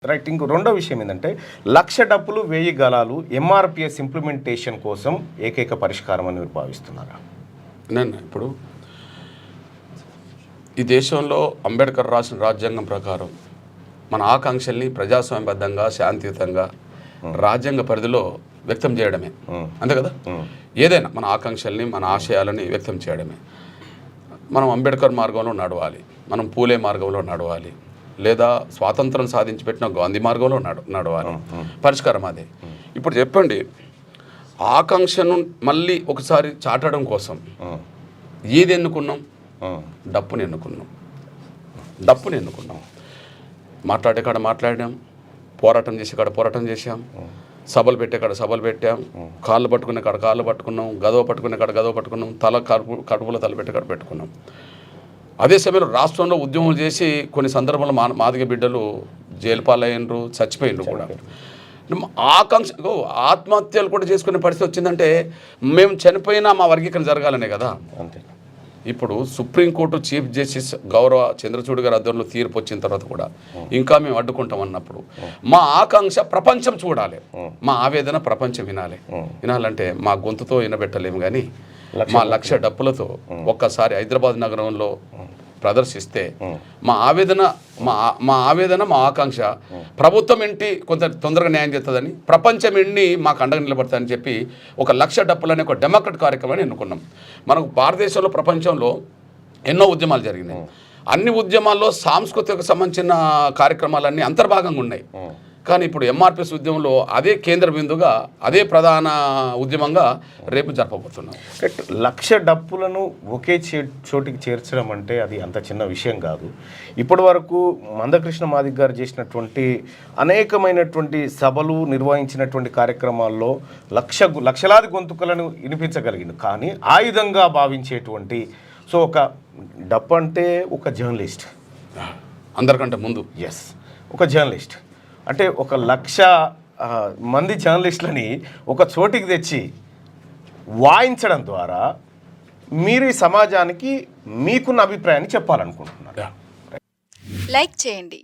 Right. ఇంకో రెండో విషయం ఏంటంటే 1,00,000 డప్పులు 1000 గలాలు ఎంఆర్పిఎస్ ఇంప్లిమెంటేషన్ కోసం ఏకైక పరిష్కారం అని మీరు భావిస్తున్నారా? నేను ఇప్పుడు ఈ దేశంలో అంబేద్కర్ రాసిన రాజ్యాంగం ప్రకారం మన ఆకాంక్షల్ని ప్రజాస్వామ్యబద్ధంగా శాంతియుతంగా రాజ్యాంగ పరిధిలో వ్యక్తం చేయడమే, అంతే కదా. ఏదైనా మన ఆకాంక్షల్ని మన ఆశయాలని వ్యక్తం చేయడమే. మనం అంబేద్కర్ మార్గంలో నడవాలి, మనం పూలే మార్గంలో నడవాలి, లేదా స్వాతంత్రం సాధించి పెట్టిన గాంధీ మార్గంలో నడవాలి. పరిష్కారం అదే. ఇప్పుడు చెప్పండి, ఆకాంక్షను మళ్ళీ ఒకసారి చాటడం కోసం ఏది ఎన్నుకున్నాం? డప్పుని ఎన్నుకున్నాం. మాట్లాడే కాడ మాట్లాడాం, పోరాటం చేసే కాడ పోరాటం చేశాం, సభలు పెట్టే కాడ సభలు పెట్టాం, కాళ్ళు పట్టుకునే కాడ కాళ్ళు పట్టుకున్నాం, గదవ పట్టుకునే కాడ గదవ పట్టుకున్నాం, కడుపులో తల పెట్టే కాడ పెట్టుకున్నాం. అదే సమయంలో రాష్ట్రంలో ఉద్యమం చేసి కొన్ని సందర్భాల్లో మాదిగ బిడ్డలు జైలు పాలయ్యారు, చచ్చిపోయినరు కూడా. ఆకాంక్ష ఆత్మహత్యలు కూడా చేసుకునే పరిస్థితి వచ్చిందంటే మేము చనిపోయినా మా వర్గీకరణ జరగాలనే కదా. అంతే. ఇప్పుడు సుప్రీంకోర్టు చీఫ్ జస్టిస్ గౌరవ చంద్రచూడ్ గారి ఆధ్వర్యంలో తీర్పు వచ్చిన తర్వాత కూడా ఇంకా మేము అడ్డుకుంటాం అన్నప్పుడు మా ఆకాంక్ష ప్రపంచం చూడాలి, మా ఆవేదన ప్రపంచం వినాలంటే మా గొంతుతో వినబెట్టలేము, కానీ మా 1,00,000 డప్పులతో ఒక్కసారి హైదరాబాద్ నగరంలో ప్రదర్శిస్తే మా ఆవేదన మా ఆకాంక్ష ప్రభుత్వం ఇంటి కొంత తొందరగా న్యాయం చేస్తుందని, ప్రపంచం ఇంటి మాకు అండగా నిలబడతాయని చెప్పి 1,00,000 డప్పులు అనే ఒక డెమోక్రట్ కార్యక్రమాన్ని ఎన్నుకున్నాం. మనకు భారతదేశంలో ప్రపంచంలో ఎన్నో ఉద్యమాలు జరిగినాయి. అన్ని ఉద్యమాల్లో సాంస్కృతిక సంబంధించిన కార్యక్రమాలన్నీ అంతర్భాగంగా ఉన్నాయి. కానీ ఇప్పుడు ఎంఆర్పిఎస్ ఉద్యమంలో అదే కేంద్ర బిందుగా, అదే ప్రధాన ఉద్యమంగా రేపు జరపబోతున్నాం. 1,00,000 డప్పులను ఒకే చోటికి చేర్చడం అంటే అది అంత చిన్న విషయం కాదు. ఇప్పటి వరకు మందకృష్ణ మాదిగ గారు చేసినటువంటి అనేకమైనటువంటి సభలు నిర్వహించినటువంటి కార్యక్రమాల్లో లక్షలాది గొంతుకలను వినిపించగలిగింది. కానీ ఆయుధంగా భావించేటువంటి ఒక డప్పు అంటే ఒక జర్నలిస్ట్, అందరికంటే ముందు ఒక జర్నలిస్ట్ అంటే 1,00,000 మంది జర్నలిస్టులని ఒక చోటికి తెచ్చి వాయించడం ద్వారా మీరు ఈ సమాజానికి మీకున్న అభిప్రాయాన్ని చెప్పాలనుకుంటున్నారు. లైక్ చేయండి,